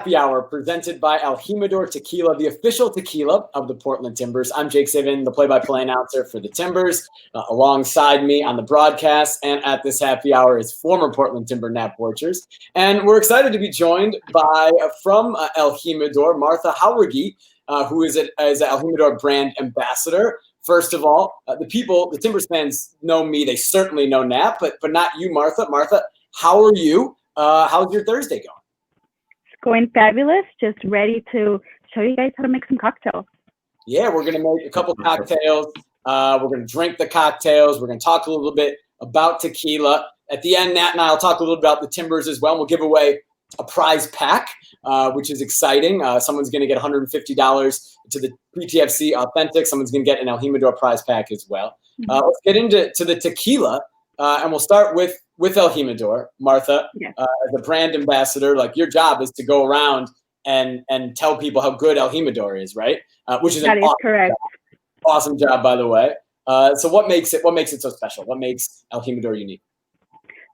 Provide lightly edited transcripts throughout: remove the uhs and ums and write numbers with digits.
Happy Hour presented by Humidor Tequila, the official tequila of the Portland Timbers. I'm Jake Zivin, the play-by-play announcer for the Timbers. Alongside me on the broadcast and at this happy hour is former Portland Timber Nat Borchers. And we're excited to be joined by, from Humidor, Martha Jauregui, who is a Humidor brand ambassador. First of all, the Timbers fans know me. They certainly know Nat, but not you, Martha. Martha, how are you? How's your Thursday going? Going fabulous. Just ready to show you guys how to make some cocktails. Yeah, we're going to make a couple cocktails. We're going to drink the cocktails. We're going to talk a little bit about tequila. At the end, Nat and I will talk a little about the Timbers as well. We'll give away a prize pack, which is exciting. Someone's going to get $150 to the PTFC Authentic. Someone's going to get an Humidor prize pack as well. Let's get into the tequila, and we'll start with Humidor. Martha, yeah. As a brand ambassador, like your job is to go around and tell people how good Humidor is, right? Which is correct. Awesome job, by the way. So what makes it so special? What makes Humidor unique?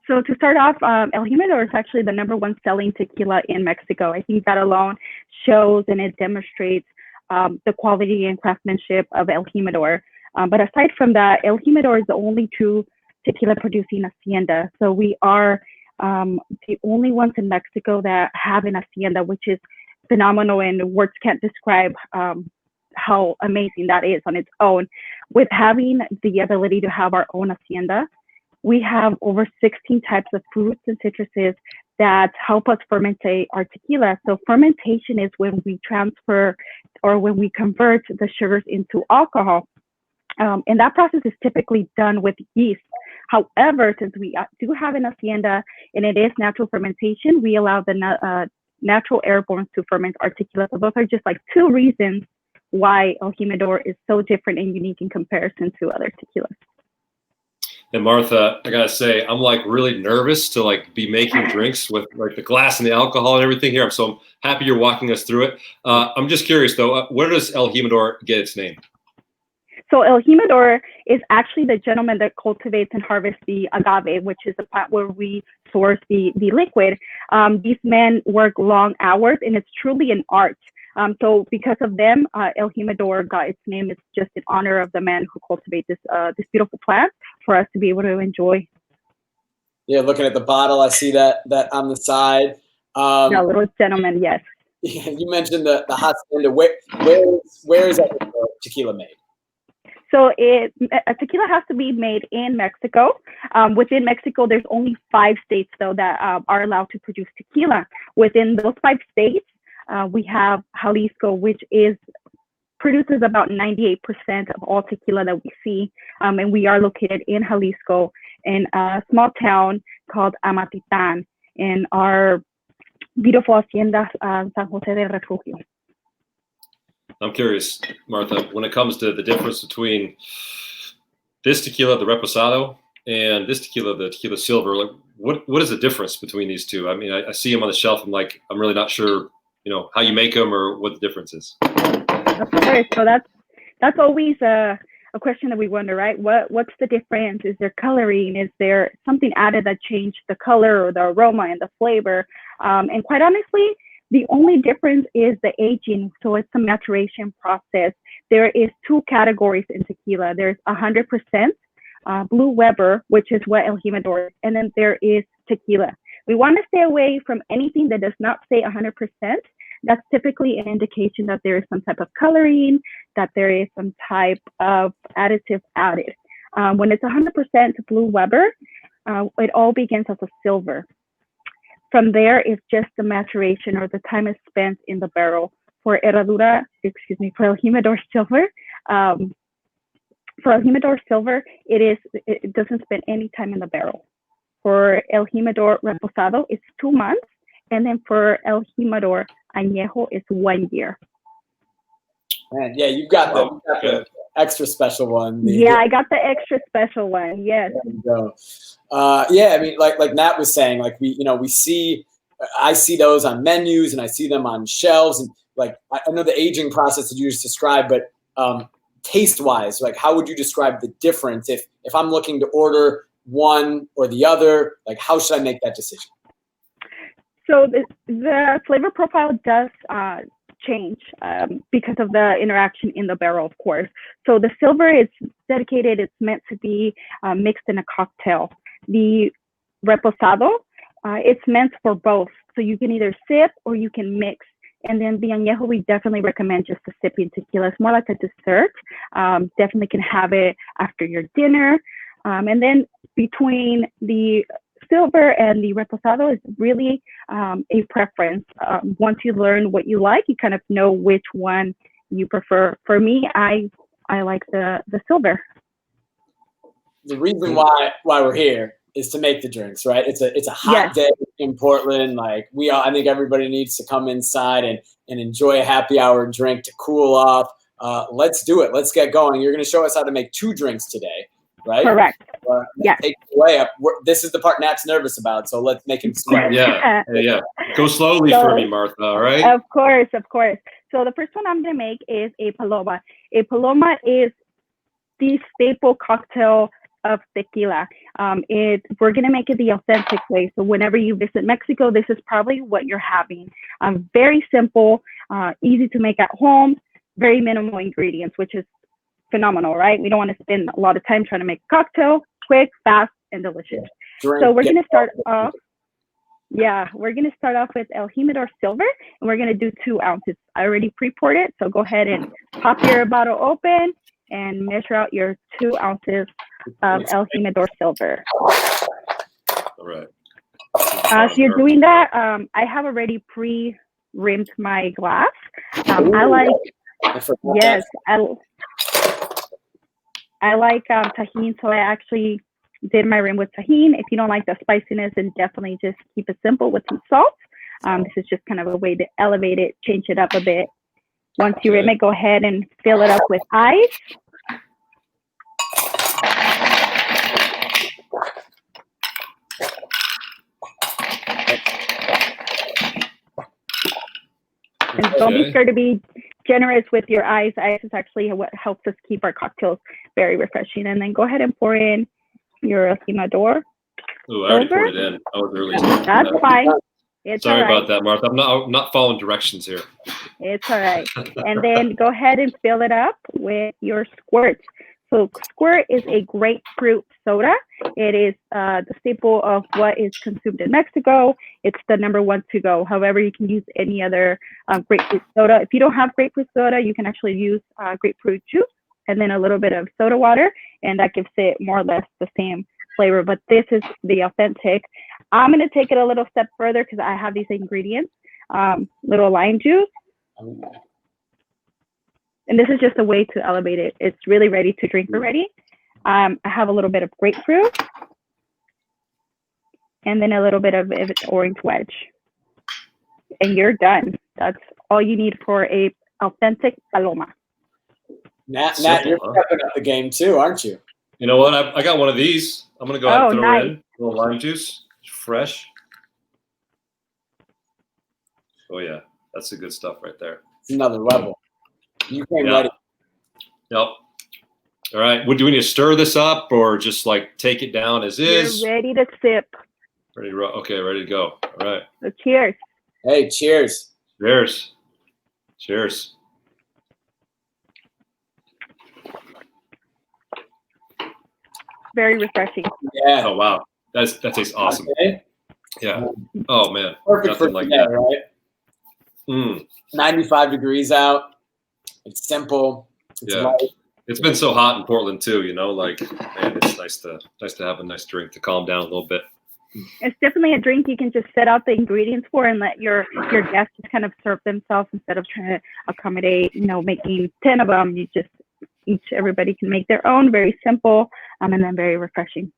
So to start off, Humidor is actually the #1 selling tequila in Mexico. I think that alone shows and it demonstrates the quality and craftsmanship of Humidor. But aside from that, Humidor is the only true tequila producing hacienda. So we are the only ones in Mexico that have an hacienda, which is phenomenal, and words can't describe how amazing that is on its own. With having the ability to have our own hacienda, we have over 16 types of fruits and citruses that help us fermentate our tequila. So fermentation is when we transfer or when we convert the sugars into alcohol. And that process is typically done with yeast. However, since we do have an hacienda and it is natural fermentation, we allow the natural airborne to ferment our tequila. So those are just like two reasons why Humidor is so different and unique in comparison to other tequilas. And Martha, I gotta say, I'm like really nervous to like be making drinks with like the glass and the alcohol and everything here. So I'm happy you're walking us through it. I'm just curious though, where does Humidor get its name? So Humidor is actually the gentleman that cultivates and harvests the agave, which is the plant where we source the liquid. These men work long hours, and it's truly an art. So because of them, Humidor got its name. It's just in honor of the man who cultivates this beautiful plant for us to be able to enjoy. Yeah, looking at the bottle, I see that on the side. The little gentleman, yes. You mentioned the hacienda. Where is that tequila made? So a tequila has to be made in Mexico. Within Mexico, there's only 5 states, though, that are allowed to produce tequila. Within those 5 states, we have Jalisco, which produces about 98% of all tequila that we see. And we are located in Jalisco in a small town called Amatitan in our beautiful hacienda, San Jose del Refugio. I'm curious, Martha, when it comes to the difference between this tequila, the Reposado, and this tequila, the Tequila Silver, like what is the difference between these two? I mean, I see them on the shelf. I'm really not sure, how you make them or what the difference is. Of course. So that's always a question that we wonder, right? What's the difference? Is there coloring? Is there something added that changed the color or the aroma and the flavor? And quite honestly, the only difference is the aging. So it's a maturation process. There is 2 categories in tequila. There's 100% Blue Weber, which is what Humidor is, and then there is tequila. We want to stay away from anything that does not say 100%. That's typically an indication that there is some type of coloring, that there is some type of additive added. When it's 100% Blue Weber, it all begins as a silver. From there, it's just the maturation or the time is spent in the barrel. For Humidor Silver, it doesn't spend any time in the barrel. For Humidor Reposado, it's 2 months. And then for Humidor Añejo, it's 1 year. Man, yeah, you've got the extra special one. I got the extra special one. Yes. There you go. I mean, like Nat was saying, like I see those on menus and I see them on shelves, and like I know the aging process that you just described, but taste wise, like how would you describe the difference if I'm looking to order one or the other? Like how should I make that decision? So the flavor profile does change because of the interaction in the barrel, of course. So the silver is dedicated, it's meant to be mixed in a cocktail. The reposado, it's meant for both. So you can either sip or you can mix. And then the añejo, we definitely recommend just a sipping tequila. It's more like a dessert. Definitely can have it after your dinner. And then between the silver and the reposado is really a preference. Once you learn what you like, you kind of know which one you prefer. For me, I like the silver. The reason why we're here is to make the drinks, right? It's a hot day in Portland. Like I think everybody needs to come inside and enjoy a happy hour drink to cool off. Let's do it. Let's get going. You're going to show us how to make 2 drinks today, right? Correct. Take it away. This is the part Nat's nervous about, so let's make him sweat. Yeah. Go slowly for me, Martha. All right. Of course. So the first one I'm going to make is a Paloma. A Paloma is the staple cocktail of tequila. We're going to make it the authentic way. So whenever you visit Mexico, this is probably what you're having. Very simple, easy to make at home, very minimal ingredients, which is phenomenal, right? We don't want to spend a lot of time trying to make a cocktail. Quick, fast, and delicious. So we're going to start off. Yeah, we're going to start off with El Humidor Silver, and we're going to do 2 ounces. I already pre-poured it, so go ahead and pop your bottle open and measure out your 2 ounces of El Jimador Silver. All right. As you're doing that, I have already pre-rimmed my glass. I like tahini, so I actually did my rim with tahini. If you don't like the spiciness, then definitely just keep it simple with some salt. This is just kind of a way to elevate it, change it up a bit. Once you rim it, go ahead and fill it up with ice. And don't be scared to be generous with your ice. Ice is actually what helps us keep our cocktails very refreshing. And then go ahead and pour in your Jimador. Oh, I already poured it in. I was early. That's fine. Sorry about that, Martha. I'm not following directions here. It's all right. And then go ahead and fill it up with your squirt. So squirt is a grapefruit soda. It is the staple of what is consumed in Mexico. It's the #1 to go. However, you can use any other grapefruit soda. If you don't have grapefruit soda, you can actually use grapefruit juice and then a little bit of soda water, and that gives it more or less the same flavor. But this is the authentic. I'm going to take it a little step further because I have these ingredients. Little lime juice. And this is just a way to elevate it. It's really ready to drink already. I have a little bit of grapefruit. And then a little bit of orange wedge. And you're done. That's all you need for a authentic Paloma. Nat, you're stepping up the game too, aren't you? You know what? I got one of these. I'm going to go ahead and throw it in. A little lime juice. Fresh. Oh, yeah. That's the good stuff right there. It's another level. You came ready. Yep. All right. Do we need to stir this up or just like take it down as is? You're ready to sip. Ready to go. All right. So cheers. Hey, cheers. Cheers. Very refreshing. Yeah. Oh, wow. That tastes awesome. Okay. Yeah. Oh, man. Perfect for like today, right? 95 degrees out. It's simple. It's light. It's been so hot in Portland too, you know, like, man, it's nice to have a nice drink to calm down a little bit. It's definitely a drink you can just set out the ingredients for and let your guests just kind of serve themselves instead of trying to accommodate, making 10 of them. You just everybody can make their own, very simple, and then very refreshing.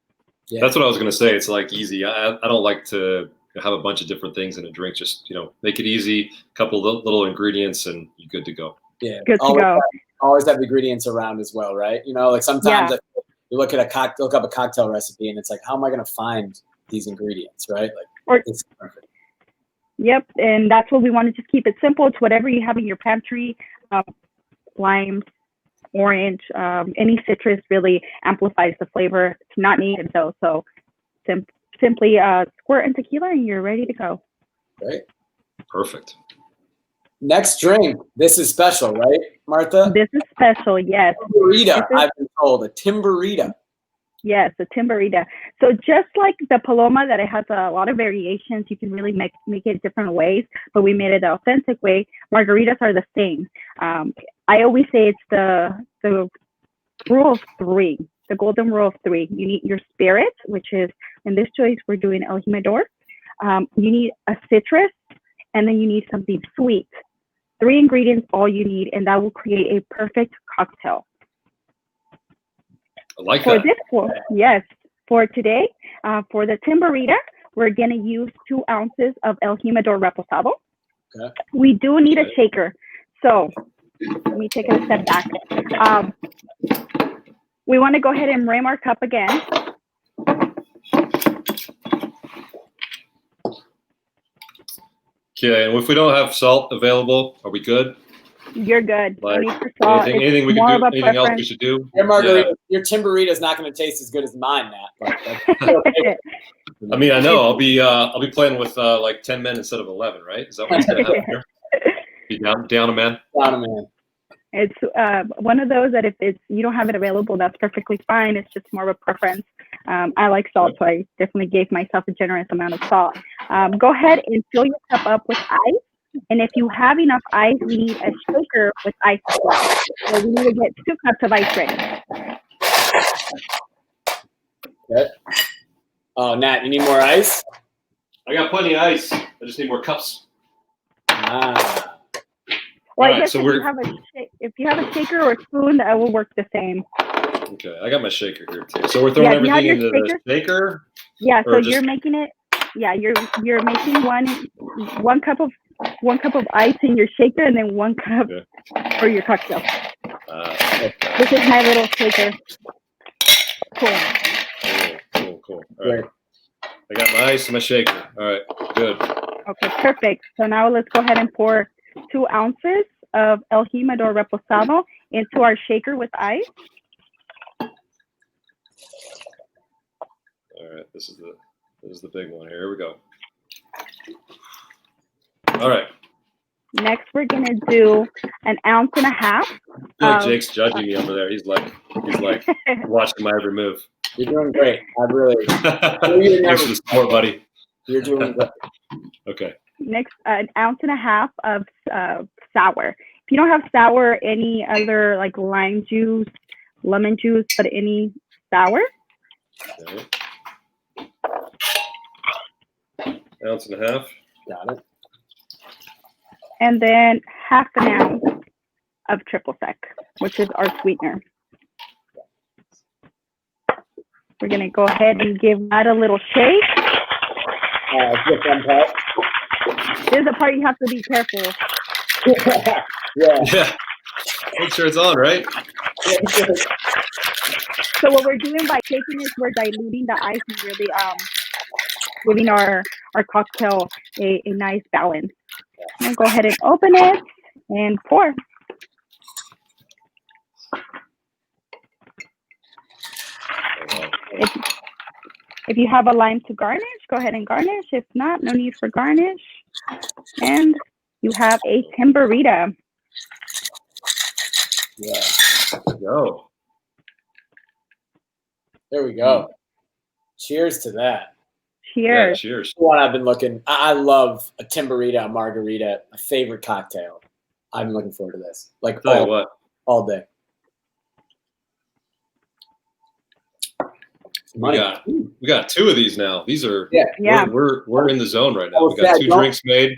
Yeah. That's what I was going to say. It's like easy. I don't like to have a bunch of different things in a drink. Just, make it easy, a couple of little ingredients and you're good to go. Yeah. Good to go. Always have ingredients around as well, right? Like sometimes you look up a cocktail recipe and it's like, how am I going to find these ingredients, right? It's perfect. Yep. And that's what we want to just keep it simple. It's whatever you have in your pantry, limes, orange, any citrus really amplifies the flavor. It's not needed though. So simply squirt in tequila and you're ready to go. Great. Perfect. Next drink. This is special, right, Martha? This is special, yes. Timberita, I've been told. A Timberita. Yes, a Timberita. So just like the Paloma, that it has a lot of variations, you can really make it different ways, but we made it the authentic way. Margaritas are the same. I always say it's the rule of three, the golden rule of three. You need your spirit, which is, in this choice, we're doing El Jimador. You need a citrus, and then you need something sweet. 3 ingredients, all you need, and that will create a perfect cocktail. I like for that. Yes, for today, for the Timberita, we're going to use 2 ounces of El Jimador Reposado. Okay. We do need a shaker. So let me take it a step back. We want to go ahead and rim our cup again. Okay, and if we don't have salt available, are we good? You're good. Like, no need for salt. anything we can do? Anything else we should do? Your margarita, your Timberita is not going to taste as good as mine, Nat. I mean, I know I'll be playing with like 10 men instead of 11, right? Is that what's going to happen here? Be down a man. Down a man. It's one of those that if you don't have it available, that's perfectly fine. It's just more of a preference. I like salt, so I definitely gave myself a generous amount of salt. Go ahead and fill your cup up with ice. And if you have enough ice, we need a shaker with ice as well. So we need to get 2 cups of ice ready. Okay. Oh, Nat, you need more ice? I got plenty of ice. I just need more cups. Ah. Well, All I guess right, if you have a shaker or a spoon, that will work the same. Okay, I got my shaker here too. So we're throwing everything into the shaker? Yeah, so you're making it. Yeah, you're making one cup of ice in your shaker, and then 1 cup for your cocktail. This is my little shaker. Cool. All right. I got my ice and my shaker. All right, good. Okay, perfect. So now let's go ahead and pour 2 ounces of El Jimador Reposado into our shaker with ice. All right, this is the big one. Here we go. All right. Next, we're gonna do 1.5 ounces. I feel like Jake's judging me over there. He's like watching my every move. You're doing great. I really. Thanks for the support, buddy. You're doing great. Okay. Next, 1.5 ounces of sour. If you don't have sour, any other like lime juice, lemon juice, but any sour. Okay. 1.5 ounces. Got it. And then 1/2 ounce of triple sec, which is our sweetener. We're gonna go ahead and give that a little shake. This is the part you have to be careful. Yeah. Make sure it's on, right? So what we're doing by shaking is we're diluting the ice and really giving our cocktail a nice balance. I'll go ahead and open it and pour. If you have a lime to garnish, go ahead and garnish. If not, no need for garnish. And you have a Timberita. Yeah. Go. There we go. Cheers to that. Cheers. Yeah, cheers. What I've been looking. I love a Timberita, a margarita, my favorite cocktail. I've been looking forward to this. Like Tell you what. all day. We got 2 of these now. These are We're in the zone right now. We got 2 drinks made.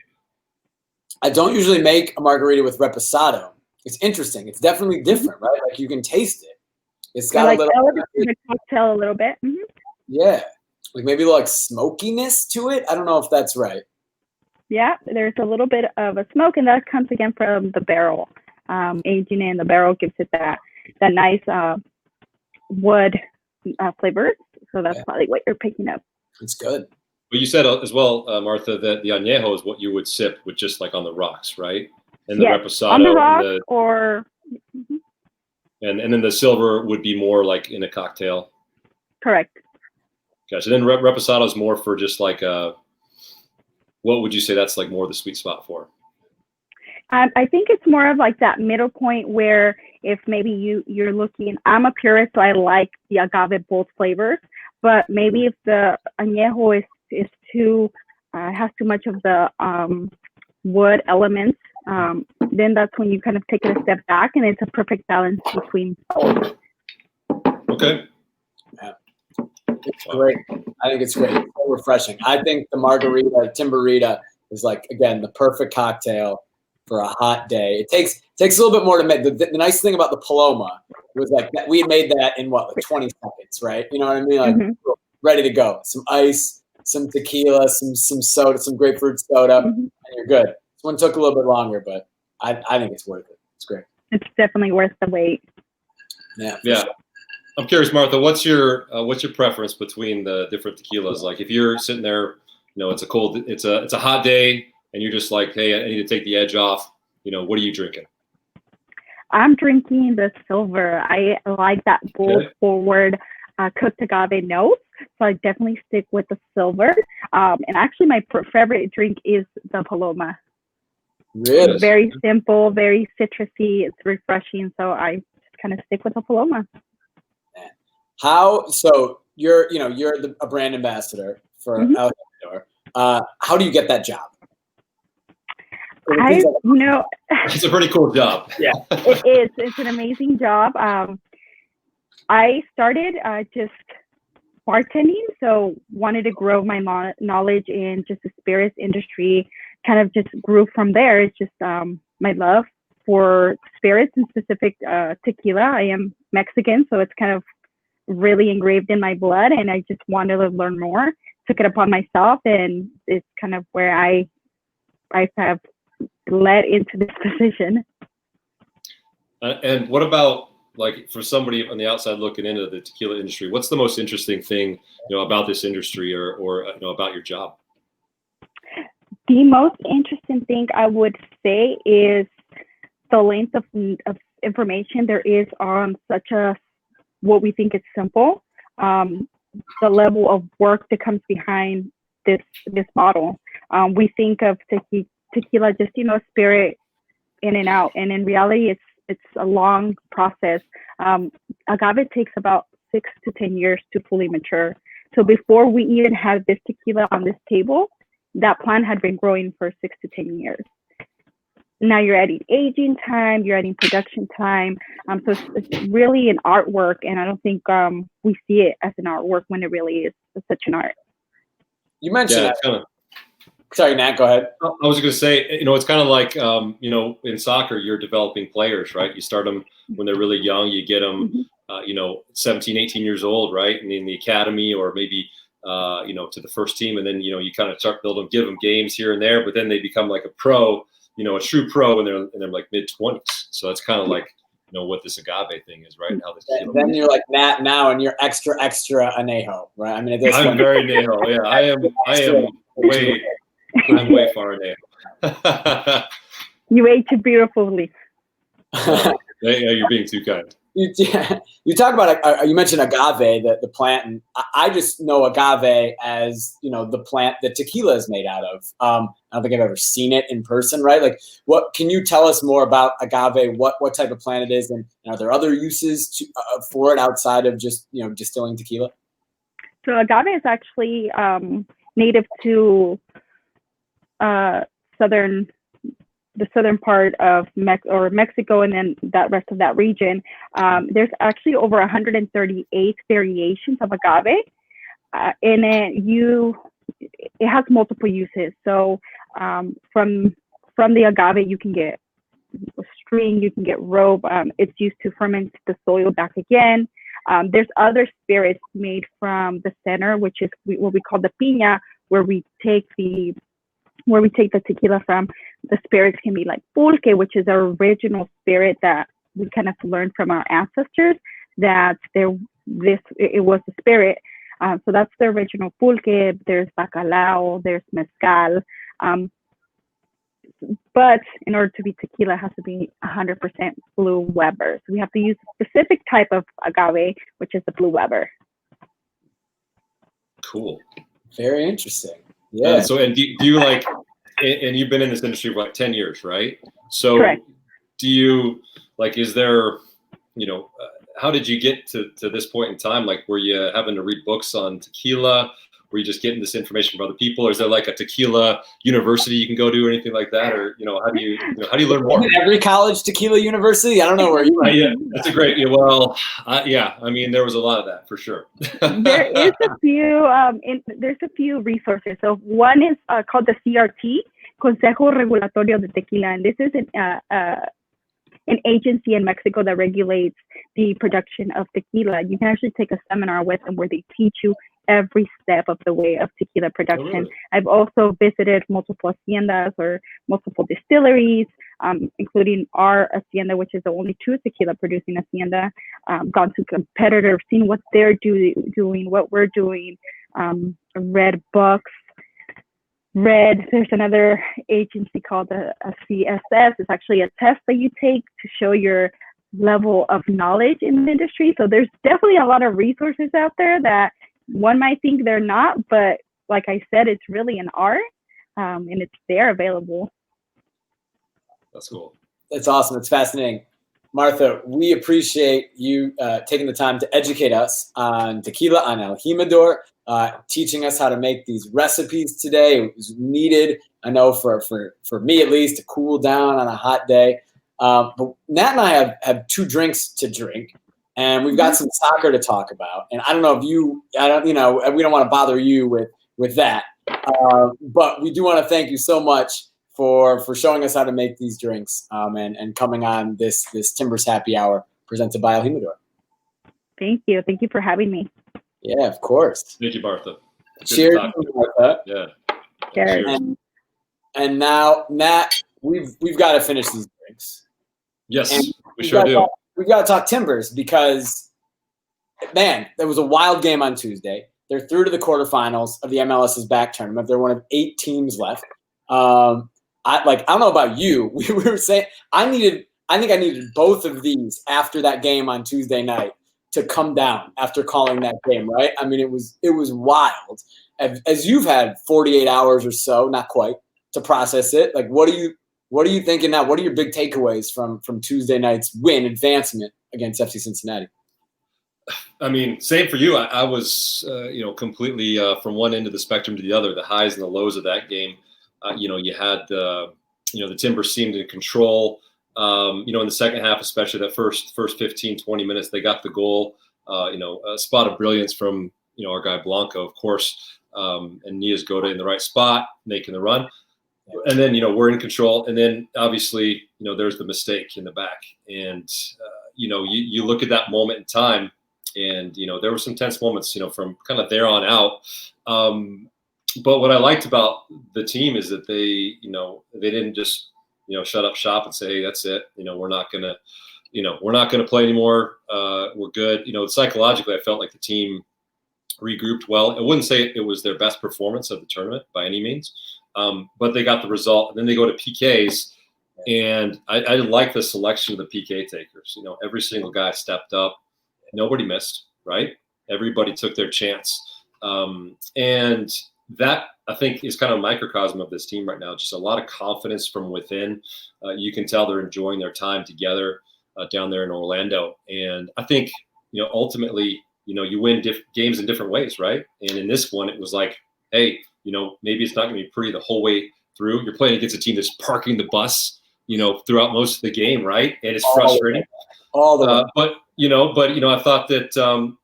I don't usually make a margarita with reposado. It's interesting. It's definitely different, right? Like you can taste it. It's got a little the cocktail a little bit. Mm-hmm. Yeah. Like maybe like smokiness to it. I don't know if that's right. Yeah, there's a little bit of a smoke, and that comes again from the barrel. Aging in the barrel gives it that nice wood flavor. So that's probably what you're picking up. It's good. But you said as well, Martha, that the añejo is what you would sip with just like on the rocks, right? And the reposado. On the rocks or... Mm-hmm. And then the silver would be more like in a cocktail. Correct. Gotcha. Then reposado is more for just like a what would you say that's like more the sweet spot for? I think it's more of like that middle point where if maybe you're looking, I'm a purist, so I like the agave bold flavors, but maybe if the añejo is too has too much of the wood elements, then that's when you kind of take it a step back, and it's a perfect balance between both. Okay. Yeah. It's great. I think it's great. It's so refreshing. I think the margarita, Timberita, is like, again, the perfect cocktail for a hot day. It takes a little bit more to make. The nice thing about the Paloma was like that we made that in what, like 20 seconds, right? You know what I mean? Like ready to go. Some ice, some tequila, some soda, some grapefruit soda, and you're good. This one took a little bit longer, but I think it's worth it. It's great. It's definitely worth the wait. Yeah. Yeah. Sure. I'm curious, Martha, what's your preference between the different tequilas? Like if you're sitting there, it's a hot day and you're just like, hey, I need to take the edge off. What are you drinking? I'm drinking the silver. I like that bold forward cooked agave note. So I definitely stick with the silver. And actually my favorite drink is the Paloma. Really? It's very simple, very citrusy. It's refreshing. So I just kind of stick with the Paloma. So you're a brand ambassador for El Humidor. How do you get that job? It's a pretty cool job. Yeah, it is. It's an amazing job. I started just bartending, so wanted to grow my knowledge in just the spirits industry. Kind of just grew from there. It's just my love for spirits and specific tequila. I am Mexican, so it's kind of really engraved in my blood, and I just wanted to learn more. Took it upon myself, and it's kind of where I have led into this position. And what about, like, for somebody on the outside looking into the tequila industry, what's the most interesting thing about this industry or about your job? The most interesting thing I would say is the length of information there is on such a what we think is simple, the level of work that comes behind this bottle. We think of tequila just spirit in and out, and in reality it's a long process. Agave takes about 6 to 10 years to fully mature. So before we even had this tequila on this table, that plant had been growing for 6 to 10 years. Now you're adding aging time, you're adding production time. So it's really an artwork, and I don't think we see it as an artwork when it really is such an art. You mentioned Sorry, Nat, go ahead. I was going to say, it's kind of like, in soccer, you're developing players, right? You start them when they're really young. You get them, 17, 18 years old, right? And in the academy or maybe, to the first team. And then, you kind of start building, give them games here and there. But then they become like a pro, a true pro when they're like mid-20s. So that's kind of like, what this agave thing is, right? How this then you're like Nat now, and you're extra anejo, right? I mean, I'm very anejo. Yeah, I am way. I'm way far anejo. You ate it beautifully. You're being too kind. You talk about you mentioned agave, the plant, and I just know agave as the plant that tequila is made out of. I don't think I've ever seen it in person, right? Like, what can you tell us more about agave? What type of plant it is, and are there other uses for it outside of just distilling tequila? So agave is actually native to the southern part of Mexico, and then that rest of that region. There's actually over 138 variations of agave, and it has multiple uses. So from the agave, you can get string, you can get rope. It's used to ferment the soil back again. There's other spirits made from the center, which is what we call the piña, where we take the tequila from. The spirits can be like pulque, which is our original spirit that we kind of learned from our ancestors, that it was a spirit. So that's the original pulque. There's bacalao, there's mezcal. But in order to be tequila, it has to be 100% Blue Weber. So we have to use a specific type of agave, which is the Blue Weber. Cool. Very interesting. Yeah. So, and do you like, and you've been in this industry for like 10 years, right? So Correct. do you like, is there, how did you get to this point in time? Like, were you having to read books on tequila? Were you just getting this information from other people? Or is there like a tequila university you can go to or anything like that? Or, how do you learn more? Every college tequila university? I don't know where you are. Yeah, that's a great, I mean, there was a lot of that for sure. There is a few, there's a few resources. So one is called the CRT, Consejo Regulatorio de Tequila. And this is an agency in Mexico that regulates the production of tequila. You can actually take a seminar with them where they teach you every step of the way of tequila production. Oh, really? I've also visited multiple haciendas or multiple distilleries, including our hacienda, which is the only true tequila producing hacienda, gone to competitors, seen what they're doing, what we're doing, read books. There's another agency called a CSS. It's actually a test that you take to show your level of knowledge in the industry. So there's definitely a lot of resources out there that one might think they're not, but like I said, it's really an art, and it's there available. That's cool. That's awesome. It's fascinating. Martha, we appreciate you taking the time to educate us on tequila, on El Jimador, teaching us how to make these recipes today. It was needed, I know, for me at least, to cool down on a hot day. But Nat and I have two drinks to drink, and we've got some soccer to talk about. And I don't know if we don't want to bother you with that. But we do want to thank you so much for showing us how to make these drinks and coming on this Timbers Happy Hour presented by El Jimador. Thank you. Thank you for having me. Yeah, of course. Thank you, Martha. Cheers, Martha. Yeah. Cheers. And now, Nat, we've got to finish these drinks. Yes, and we sure do. We've got to talk Timbers because, man, there was a wild game on Tuesday. They're through to the quarterfinals of the MLS's back tournament. They're one of 8 teams left. I don't know about you. We were saying I think I needed both of these after that game on Tuesday night to come down after calling that game, right? I mean, it was wild. As you've had 48 hours or so, not quite, to process it. Like, what are you thinking now? What are your big takeaways from Tuesday night's win, advancement against FC Cincinnati? I mean, same for you. I was, completely from one end of the spectrum to the other, the highs and the lows of that game. You had the Timbers seemed in control. In the second half, especially that first 15, 20 minutes, they got the goal. A spot of brilliance from our guy Blanco, of course, and Nias Goda in the right spot, making the run. And then we're in control. And then obviously there's the mistake in the back. And you look at that moment in time, and there were some tense moments from kind of there on out. But what I liked about the team is that they didn't just shut up shop and say, hey, that's it. We're not gonna play anymore. We're good. Psychologically, I felt like the team regrouped well. I wouldn't say it was their best performance of the tournament by any means, but they got the result. And then they go to PKs, and I like the selection of the PK takers. Every single guy stepped up. Nobody missed, right? Everybody took their chance, and that, I think, is kind of a microcosm of this team right now. Just a lot of confidence from within. You can tell they're enjoying their time together down there in Orlando. And I think, ultimately, you win games in different ways, right? And in this one, it was like, hey, maybe it's not going to be pretty the whole way through. You're playing against a team that's parking the bus, throughout most of the game, right? And it's frustrating. But I thought that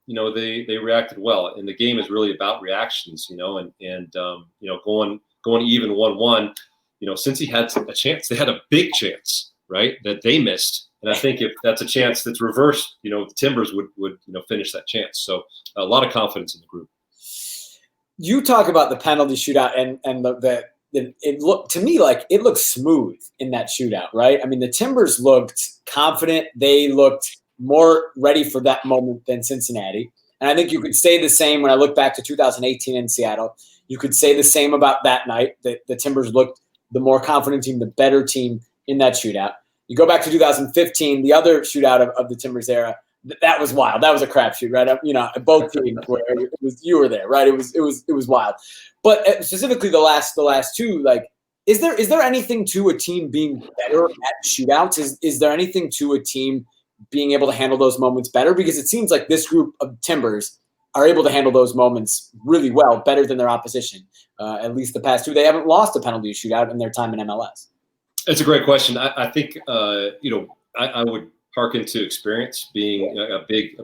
they reacted well, and the game is really about reactions, and going even 1-1. Since he had a chance, they had a big chance, right, that they missed. And I think if that's a chance that's reversed, the Timbers would finish that chance. So a lot of confidence in the group. You talk about the penalty shootout and it looked to me like it looked smooth in that shootout, right? I mean, the Timbers looked confident. They looked more ready for that moment than Cincinnati. And I think you could say the same when I look back to 2018 in Seattle. You could say the same about that night, that the Timbers looked the more confident team, the better team in that shootout. You go back to 2015, the other shootout of the Timbers era, That was wild. That was a crapshoot, right? Both teams were. You were there, right? It was wild. But specifically the last two, like, is there anything to a team being better at shootouts? Is there anything to a team being able to handle those moments better? Because it seems like this group of Timbers are able to handle those moments really well, better than their opposition. At least the past two, they haven't lost a penalty shootout in their time in MLS. It's a great question. I think I would hearken to experience being a big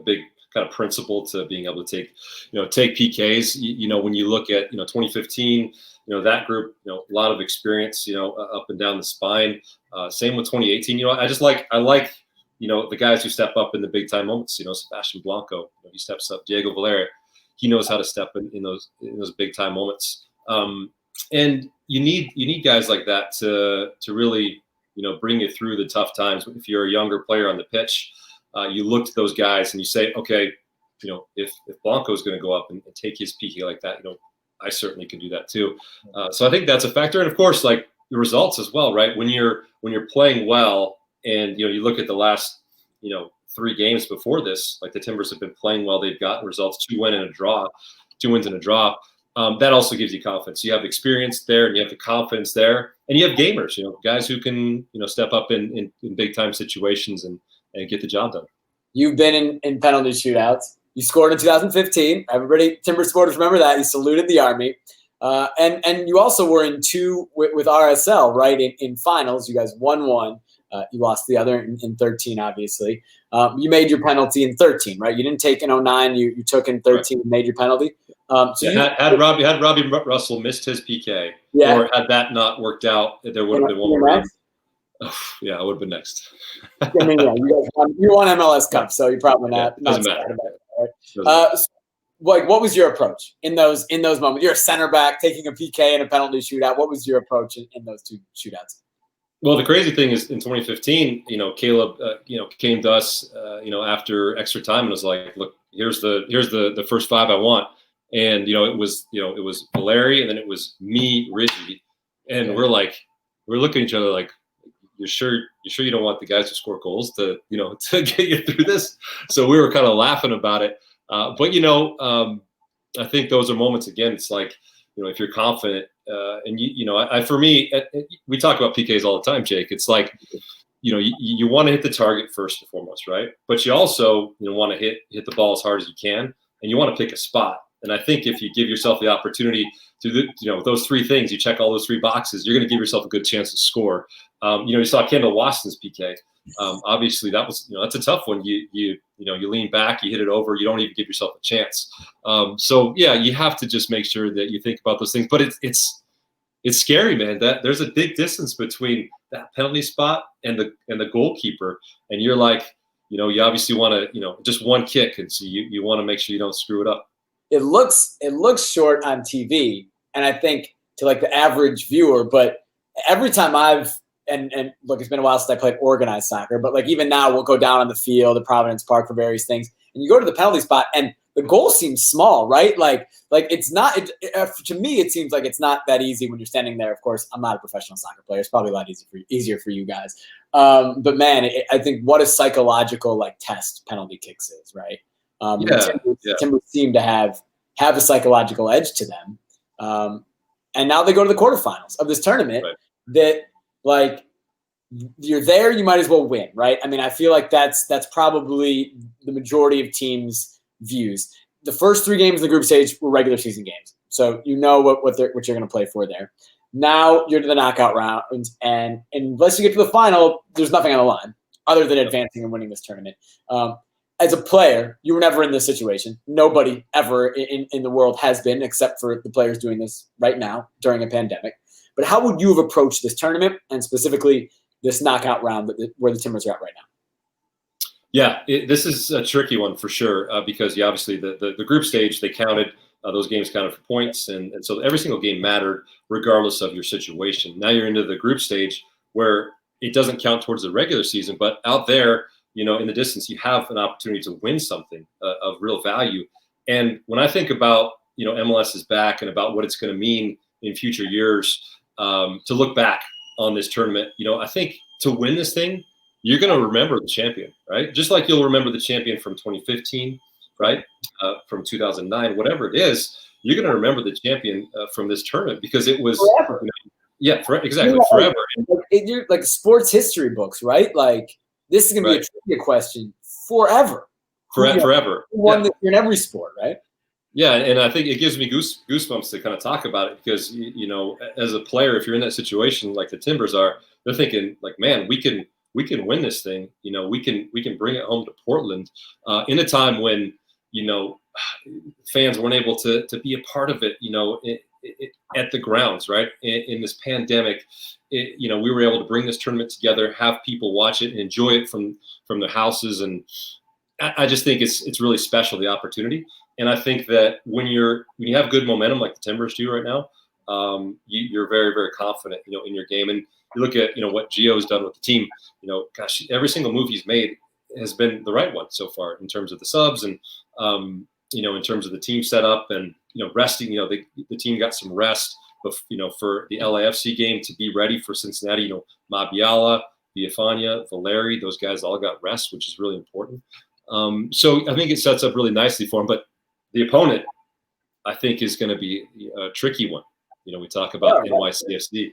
kind of principle to being able to take PKs. When you look at 2015, that group, a lot of experience, up and down the spine. Same with 2018. I like the guys who step up in the big time moments. Sebastian Blanco, he steps up. Diego Valera, he knows how to step in those big time moments. And you need guys like that to really bring you through the tough times. If you're a younger player on the pitch, you look to those guys and you say, okay, if Blanco is going to go up and take his PK like that, I certainly can do that too. So I think that's a factor, and of course, like the results as well, right? When you're playing well, and you look at the last 3 games before this, like the Timbers have been playing well. They've gotten results: 2 wins and a draw. That also gives you confidence. You have experience there, and you have the confidence there, and you have gamers, guys who can step up in big time situations and get the job done. You've been in penalty shootouts. You scored in 2015. Everybody, Timbers supporters, remember that. You saluted the Army. And you also were in 2 with RSL, right, in finals. You guys won 1. You lost the other in 13, obviously. You made your penalty in 13, right? You didn't take in 09. You took in 13 and made your penalty. Had Robbie Russell missed his PK, or had that not worked out, there would have been one more game. Yeah, I would have been next. I mean, yeah, you won MLS Cup, so you're probably not doesn't sad matter. about it, right? What was your approach in those moments? You're a center back taking a PK in a penalty shootout. What was your approach in those 2 shootouts? Well, the crazy thing is in 2015, Caleb, came to us, after extra time and was like, look, here's the first 5 I want. And, it was Valeri, and then it was me, Richie. And we're looking at each other like, you're sure you don't want the guys who score goals to get you through this? So we were kind of laughing about it. But I think those are moments, again, it's like, if you're confident, and for me, we talk about PKs all the time, Jake. It's like, you want to hit the target first and foremost, right? But you also, want to hit the ball as hard as you can, and you want to pick a spot. And I think if you give yourself the opportunity to do, those 3 things, you check all those 3 boxes, you're going to give yourself a good chance to score. You saw Kendall Waston's PK. Obviously, that's a tough one. You lean back, you hit it over, you don't even give yourself a chance. So yeah, you have to just make sure that you think about those things. But it's scary, man. That there's a big distance between that penalty spot and the goalkeeper, and you're like, you obviously want to, just one kick, and so you want to make sure you don't screw it up. It looks short on TV, and I think to like the average viewer, but every time and look, it's been a while since I played organized soccer, but like even now we'll go down on the field at Providence Park for various things, and you go to the penalty spot and the goal seems small, right? Like it's not, to me, it seems like it's not that easy when you're standing there. Of course, I'm not a professional soccer player. It's probably a lot easier for you guys. But man, I think what a psychological test penalty kicks is, right? Timbers seem to have a psychological edge to them. And now they go to the quarterfinals of this tournament, right, that you're there, you might as well win, right? I mean, I feel like that's probably the majority of teams' views. The first 3 games in the group stage were regular season games, so what you're going to play for there. Now you're to the knockout rounds, and unless you get to the final, there's nothing on the line other than advancing and winning this tournament. As a player, you were never in this situation. Nobody ever in the world has been, except for the players doing this right now during a pandemic. But how would you have approached this tournament, and specifically this knockout round where the Timbers are at right now? Yeah, this is a tricky one for sure, because obviously the group stage, they counted, those games counted for points, and so every single game mattered regardless of your situation. Now you're into the group stage where it doesn't count towards the regular season, but out there, in the distance, you have an opportunity to win something of real value. And when I think about, MLS is back and about what it's going to mean in future years, to look back on this tournament, I think to win this thing, you're going to remember the champion, right? Just like you'll remember the champion from 2015, right? From 2009, whatever it is, you're going to remember the champion from this tournament because it was forever. Exactly, forever. You're like sports history books, right? Like this is going to be a trivia question forever. Forever. Who won this in every sport, right? Yeah, and I think it gives me goosebumps to kind of talk about it because, you know, as a player, if you're in that situation like the Timbers are, they're thinking like, man, we can win this thing. You know, we can bring it home to Portland in a time when, you know, fans weren't able to be a part of it, you know, at the grounds, right? In this pandemic, you know, we were able to bring this tournament together, have people watch it and enjoy it from their houses. And I just think it's really special, the opportunity. And I think that when you have good momentum like the Timbers do right now, you're very, very confident, you know, in your game. And you look at, you know, what Gio's done with the team, you know, gosh, every single move he's made has been the right one so far in terms of the subs and, you know, in terms of the team setup and, you know, resting, you know, the team got some rest, you know, for the LAFC game to be ready for Cincinnati, you know, Mabiala, Villafaña, Valeri, those guys all got rest, which is really important. So I think it sets up really nicely for him, but the opponent, I think, is going to be a tricky one. You know, we talk about NYCFC.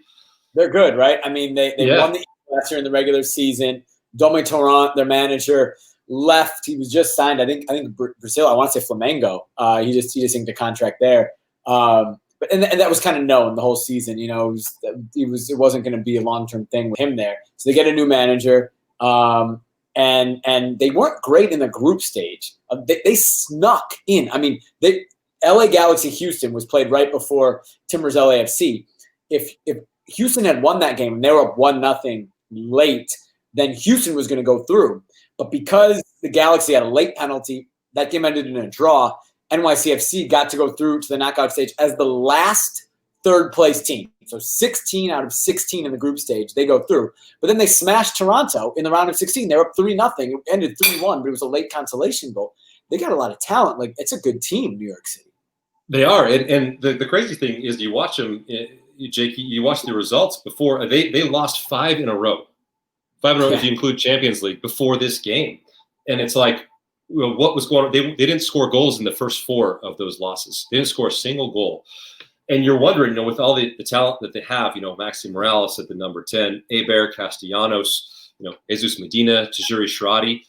They're good, right? I mean, they won the East last year in the regular season. Domi Torrent, their manager, left. He was just signed. I think Brazil. I want to say Flamengo. He just inked a contract there. But that was kind of known the whole season. You know, it wasn't going to be a long-term thing with him there. So they get a new manager. And they weren't great in the group stage. They snuck in. I mean, LA Galaxy Houston was played right before Timbers LAFC. If Houston had won that game and they were up 1-0 late, then Houston was going to go through. But because the Galaxy had a late penalty, that game ended in a draw. NYCFC got to go through to the knockout stage as the last third-place team. So 16 out of 16 in the group stage, they go through. But then they smashed Toronto in the round of 16. They were up 3-0. It ended 3-1, but it was a late consolation goal. They got a lot of talent. Like, it's a good team, New York City. They are. And the crazy thing is you watch them, Jake, you watch the results before. They lost 5 in a row. 5 in a row if you include Champions League before this game. And it's like, well, what was going on? They didn't score goals in the first 4 of those losses. They didn't score a single goal. And you're wondering, you know, with all the talent that they have, you know, Maxi Morales at the number 10, Eber Castellanos, you know, Jesus Medina, Tajuri Shradi,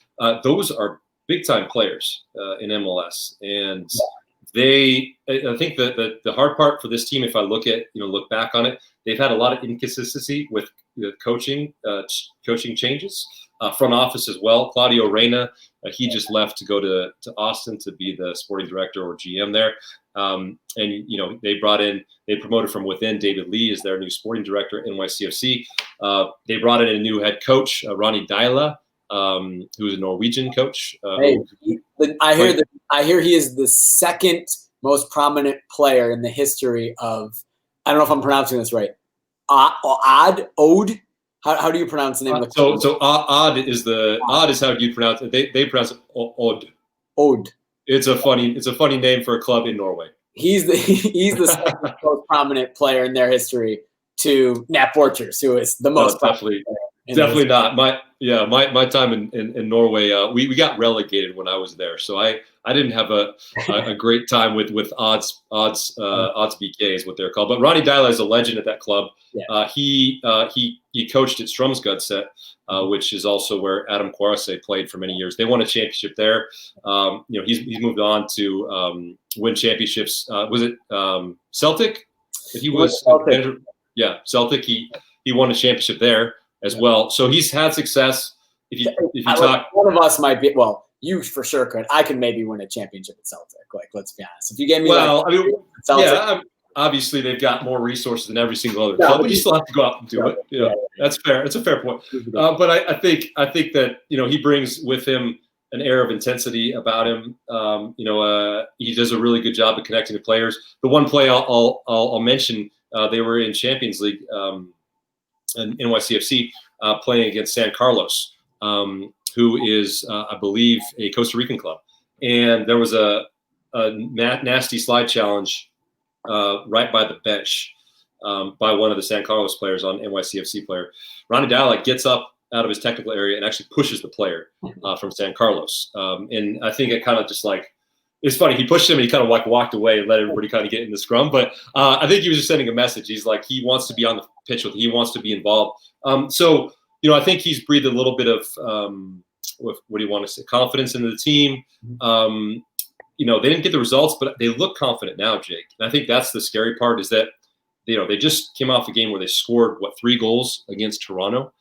those are big-time players in MLS. And I think that the hard part for this team, if I look back on it, they've had a lot of inconsistency with coaching changes, front office as well. Claudio Reyna, he just left to go to Austin to be the sporting director or GM there. And, you know, they promoted from within. David Lee is their new sporting director at NYCFC. They brought in a new head coach, Ronny Deila, who's a Norwegian coach. I hear he is the second most prominent player in the history of, I don't know if I'm pronouncing this right, Ode? How do you pronounce the name of the coach? So Odd is how you pronounce it. They pronounce it Odd. Ode. It's a funny name for a club in Norway. He's the second most prominent player in their history to Nat Borchers, who is the most definitely not. My time in Norway, we got relegated when I was there, so I didn't have a great time with odds BK is what they're called. But Ronny Deila is a legend at that club. Yeah. He coached at Strømsgodset, which is also where Adam Kwarase played for many years. They won a championship there. You know, he's moved on to win championships. Was it Celtic? He was Celtic. Yeah, Celtic. He won a championship there as well. So he's had success. If you talk, one of us might be. Well, you for sure could. I could maybe win a championship at Celtic. Like, let's be honest. If you gave me, Celtic, obviously they've got more resources than every single other club, but you still have to go out and do it. You know, that's fair. It's a fair point. But I think that, you know, he brings with him an air of intensity about him. You know, he does a really good job of connecting to players. The one play I'll mention, they were in Champions League. And NYCFC playing against San Carlos, who is, I believe, a Costa Rican club. And there was a nasty slide challenge right by the bench by one of the San Carlos players on NYCFC player. Ronny Deila gets up out of his technical area and actually pushes the player from San Carlos. And I think it kind of just like, it's funny. He pushed him and he kind of like walked away and let everybody kind of get in the scrum. But I think he was just sending a message. He's like, he wants to be on the pitch with, he wants to be involved. So, you know, I think he's breathed a little bit of, what do you want to say, confidence into the team. You know, they didn't get the results, but they look confident now, Jake. And I think that's the scary part is that, you know, they just came off a game where they scored, 3 goals against Toronto.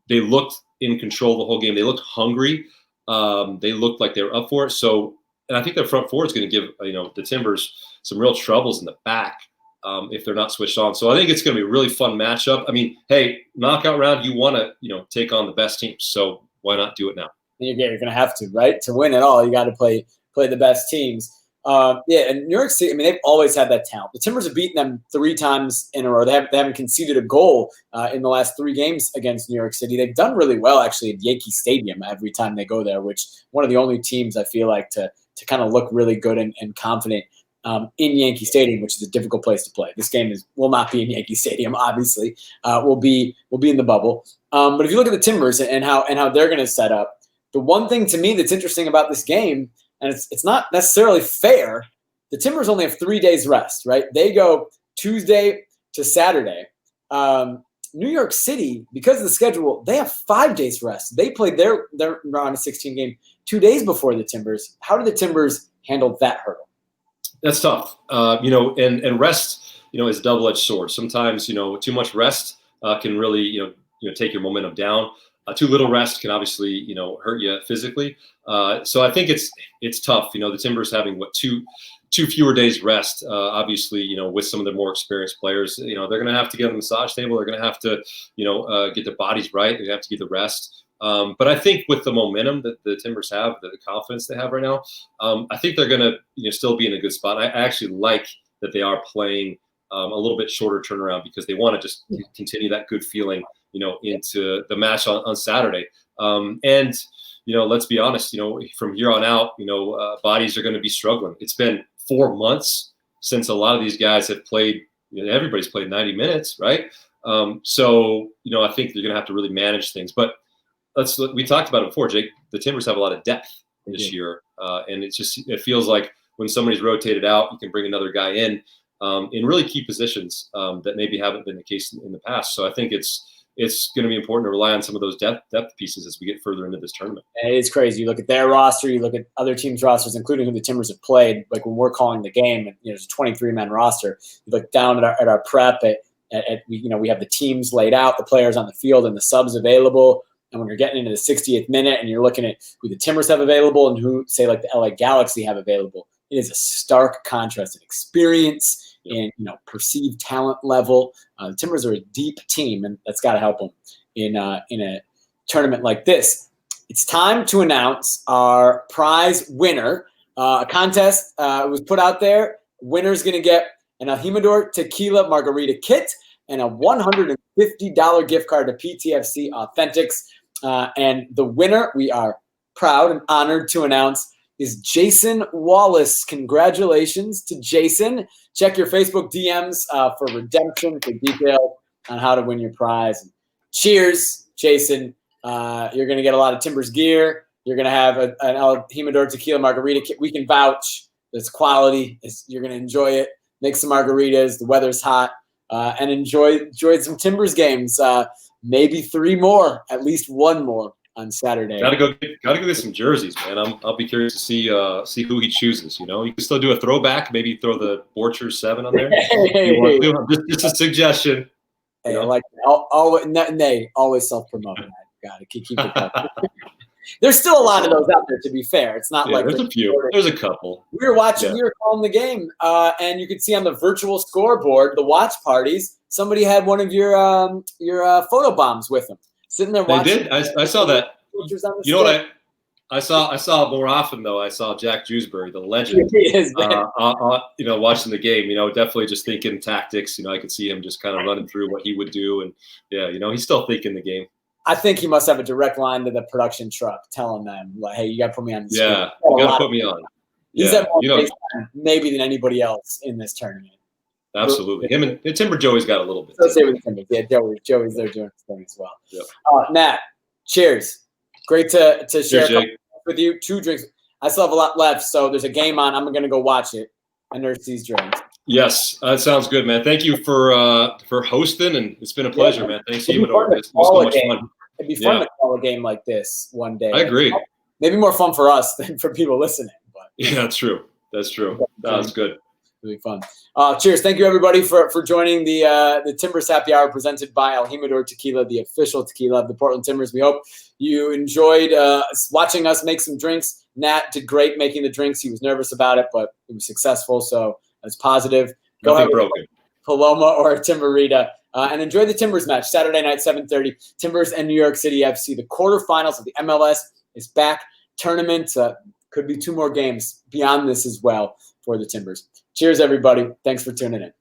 They looked in control the whole game. They looked hungry. They looked like they were up for it. So, and I think their front forward is going to give, you know, the Timbers some real troubles in the back if they're not switched on. So I think it's going to be a really fun matchup. I mean, hey, knockout round, you want to, you know, take on the best teams. So why not do it now? You're going to have to, right? To win it all, you got to play the best teams. Yeah, and New York City, I mean, they've always had that talent. The Timbers have beaten them 3 times in a row. They haven't conceded a goal in the last 3 games against New York City. They've done really well, actually, at Yankee Stadium every time they go there, which one of the only teams I feel like to kind of look really good and confident in Yankee Stadium, which is a difficult place to play. This game will not be in Yankee Stadium, obviously. Will be in the bubble. But if you look at the Timbers and how they're going to set up, the one thing to me that's interesting about this game, and it's not necessarily fair, the Timbers only have 3 days rest, right? They go Tuesday to Saturday. New York City, because of the schedule, they have 5 days rest. They played their round of 16 game 2 days before the Timbers. How did the Timbers handle that hurdle? That's tough. You know, and rest, you know, is a double-edged sword. Sometimes, you know, too much rest can really, you know, take your momentum down. Too little rest can obviously, you know, hurt you physically. So I think it's tough. You know, the Timbers having two fewer days rest. Obviously, you know, with some of the more experienced players, you know, they're going to have to get on the massage table. They're going to have to, you know, get their bodies right. They have to get the rest. But I think with the momentum that the Timbers have, the confidence they have right now, I think they're going to, you know, still be in a good spot. I actually like that they are playing a little bit shorter turnaround because they want to just continue that good feeling, you know, into the match on Saturday. And, you know, let's be honest, you know, from here on out, you know, bodies are going to be struggling. It's been 4 months since a lot of these guys have played, you know, everybody's played 90 minutes, right? So, you know, I think they're going to have to really manage things. But we talked about it before, Jake. The Timbers have a lot of depth this year. And it feels like when somebody's rotated out, you can bring another guy in really key positions that maybe haven't been the case in the past. So I think it's going to be important to rely on some of those depth pieces as we get further into this tournament. It's crazy. You look at their roster, you look at other teams' rosters, including who the Timbers have played. Like when we're calling the game, you know, it's a 23-man roster. You look down at our prep you know, we have the teams laid out, the players on the field, and the subs available. And when you're getting into the 60th minute and you're looking at who the Timbers have available and who, say, like the LA Galaxy have available, it is a stark contrast in experience. In, you know, perceived talent level. The Timbers are a deep team, and that's got to help them in a tournament like this. It's time to announce our prize winner. A contest was put out there. Winner's going to get an Humidor Tequila Margarita kit and a $150 gift card to PTFC Authentics. And the winner, we are proud and honored to announce, is Jason Wallace. Congratulations to Jason. Check your Facebook DMs for redemption for details on how to win your prize. Cheers, Jason. You're going to get a lot of Timbers gear. You're going to have an Humidor Tequila Margarita kit. We can vouch. It's quality. You're going to enjoy it. Make some margaritas. The weather's hot. And enjoy some Timbers games. Maybe 3 more, at least 1 more on Saturday. Gotta go get some jerseys, man. I'll be curious to see who he chooses. You know, you can still do a throwback, maybe throw the Borchers 7 on there. Just a suggestion. Hey, I like that. Always self-promoting. Got to keep it up. There's still a lot of those out there, to be fair. It's not like there's a few. There's a couple. We were watching. We were calling the game, and you could see on the virtual scoreboard, the watch parties. Somebody had one of your photo bombs with them. Sitting there watching. They did. I saw that. You know what I saw more often though. I saw Jack Jewsbury, the legend. He is, you know, watching the game. You know, definitely just thinking tactics. You know, I could see him just kind of running through what he would do, and yeah, you know, he's still thinking the game. I think he must have a direct line to the production truck, telling them like, "Hey, you got to put me on." You got to put me on. He's at more face time maybe than anybody else in this tournament. Absolutely. Him and Timber Joey's got a little bit. Associated with Timbers. Yeah, Joey's there doing his thing as well. Yep. Nat, cheers. Great to share Jake. with you. 2 drinks. I still have a lot left, so there's a game on. I'm going to go watch it and nurse these drinks. Yes, that sounds good, man. Thank you for hosting, and it's been a pleasure, man. Thanks, Jimador. It was so much fun. It'd be fun to call a game like this one day. I agree. Maybe more fun for us than for people listening. But yeah, that's true. That's true. That's good. Really fun. Cheers. Thank you, everybody, for joining the Timbers Happy Hour presented by El Humidor Tequila, the official tequila of the Portland Timbers. We hope you enjoyed watching us make some drinks. Nat did great making the drinks. He was nervous about it, but it was successful, so that's positive. Go Nothing ahead, broken. Paloma or Timberita, and enjoy the Timbers match Saturday night, 7:30. Timbers and New York City FC. The quarterfinals of the MLS is back. Tournament could be 2 more games beyond this as well for the Timbers. Cheers, everybody. Thanks for tuning in.